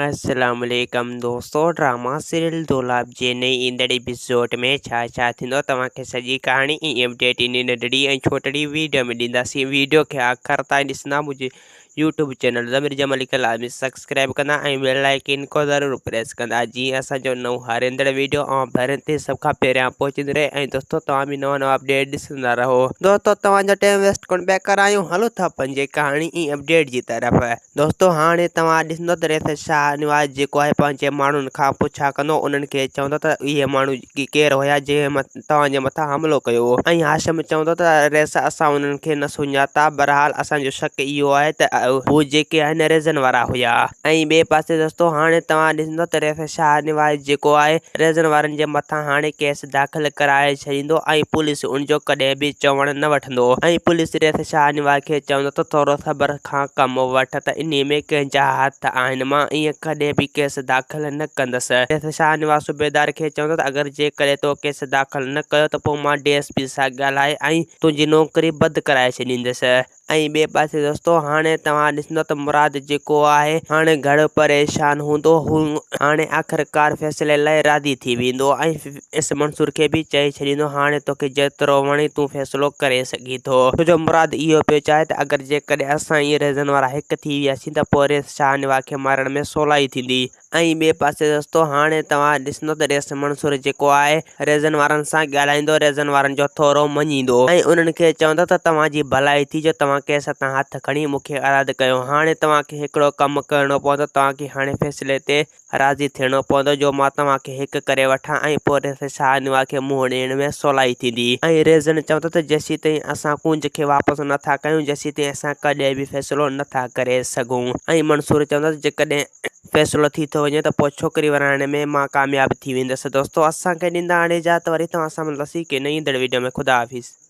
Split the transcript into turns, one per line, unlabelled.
अस्सलाम वालेकुम दोस्तों। ड्रामा सीरियल दोलाब जे नई ईंदड़ एपिसोड में छा थींदो तव्हांखे सॼी कहाणी ऐं अपडेट इन नंढड़ी ऐं छोटड़ी वीडियो में ॾींदासीं। वीडियो खे आख़िर ताईं ॾिसंदा मुंहिंजे यूट्यूब चैनल ज़मीर जमल खे लाज़मी सब्सक्राइब कंदा ऐं बेल आइकन को ज़रूरु प्रेस कंदा जीअं असांजो नओं हारंदड़ वीडियो ऐं भेरनि ते सभ खां पहिरियां पहुचंदो रहे। ऐं दोस्तों तव्हां बि नवां अपडेट ॾिसंदा रहो। दोस्तों तव्हांजो टाइम वेस्ट कोन पिया करायूं, हलो था पंहिंजे कहाणी ऐं अपडेट जी तरफ़। दोस्तों हाणे तव्हां ॾिसंदो त रेत शाहनवाज़ जेको आहे पंहिंजे माण्हुनि खां पुछा कंदो, उन्हनि खे चवंदो त इहे माण्हू केरु हुया जंहिं तव्हांजे मथां हमिलो कयो हो। ऐं हाशिम चवंदो त रेस असां उन्हनि खे न सुञाता, बहरहाल असांजो शक इहो आहे त हू जेके आहिनि रेज़न वारा हुया। ऐं ॿिए पासे दोस्तों हाणे तव्हां ॾिसंदो त रेस शाहनवाज़ जेको आहे रेज़न वारनि जे मथां हाणे केस दाख़िल कराए छॾींदो ऐं पुलिस उनजो कॾहिं बि चवणु न वठंदो। ऐं पुलिस रेस शाहनवाज़ खे चवंदो त थोरो सब्र खां कमु वठ त इन में कंहिंजा हथ आहिनि, मां ईअं कॾहिं बि केस दाख़िल न कंदसि। रेस शाहनवाज़ सूबेदार खे चवंदो त अगरि जेकॾहिं तो केस दाख़िल न कयो त पोइ मां DSP सां ॻाल्हाए ऐं तुंहिंजी नौकिरी बंदि कराए छॾींदसि। ऐं ॿिए पासे दोस्तों हाणे तव्हां ॾिसंदो त मुराद जेको आहे हाणे घणो परेशान हूंदो। हू हाणे आख़िरकार फ़ैसिले लाइ राज़ी थी वेंदो ऐं इस मंसूर खे बि चई छॾींदो हाणे तोखे जेतिरो वणे तूं फ़ैसिलो करे सघीं थो। छोजो मुराद इहो पियो चाहे त अगरि जेकॾहिं असां इहे रेज़न वारा हिकु थी वियासीं त पोइ रेस शाहनवाज़ खे मारण में सवलाई थींदी। ऐं ॿिए पासे दोस्तों हाणे तव्हां ॾिसंदो त रेस मंसूर जेको आहे रेज़न वारनि सां ॻाल्हाईंदो, रेज़न वारनि जो थोरो मञींदो ऐं उन्हनि खे चवंदो त तव्हांजी भलाई थी जो तव्हां केस तां हथ खणी मूंखे आज़ादु कयो। हाणे तव्हांखे हिकिड़ो कमु करिणो पवंदो, तव्हांखे हाणे फ़ैसिले ते राज़ी थियणो पवंदो जो मां तव्हांखे हिकु करे वठां ऐं पोइ रेस शाहनवाज़ खे मुंहुं ॾियण में सवलाई थींदी। ऐं रेज़न चवंदो त जेसीं ताईं असां कुंज खे वापसि नथा कयूं, जेसीं ताईं असां कॾहिं बि फ़ैसिलो नथा करे सघूं। ऐं मंसूर चवंदो जेकॾहिं फ़ैसिलो थी थो वञे त पोइ छोकिरी वराइण में मां कामयाबु थी वेंदसि। दोस्तों असांखे ॾींदा हाणे इजाज़त, वरी तव्हां सां मिलंदासीं के नई ईंदड़ वीडियो में। ख़ुदा हाफ़िज़।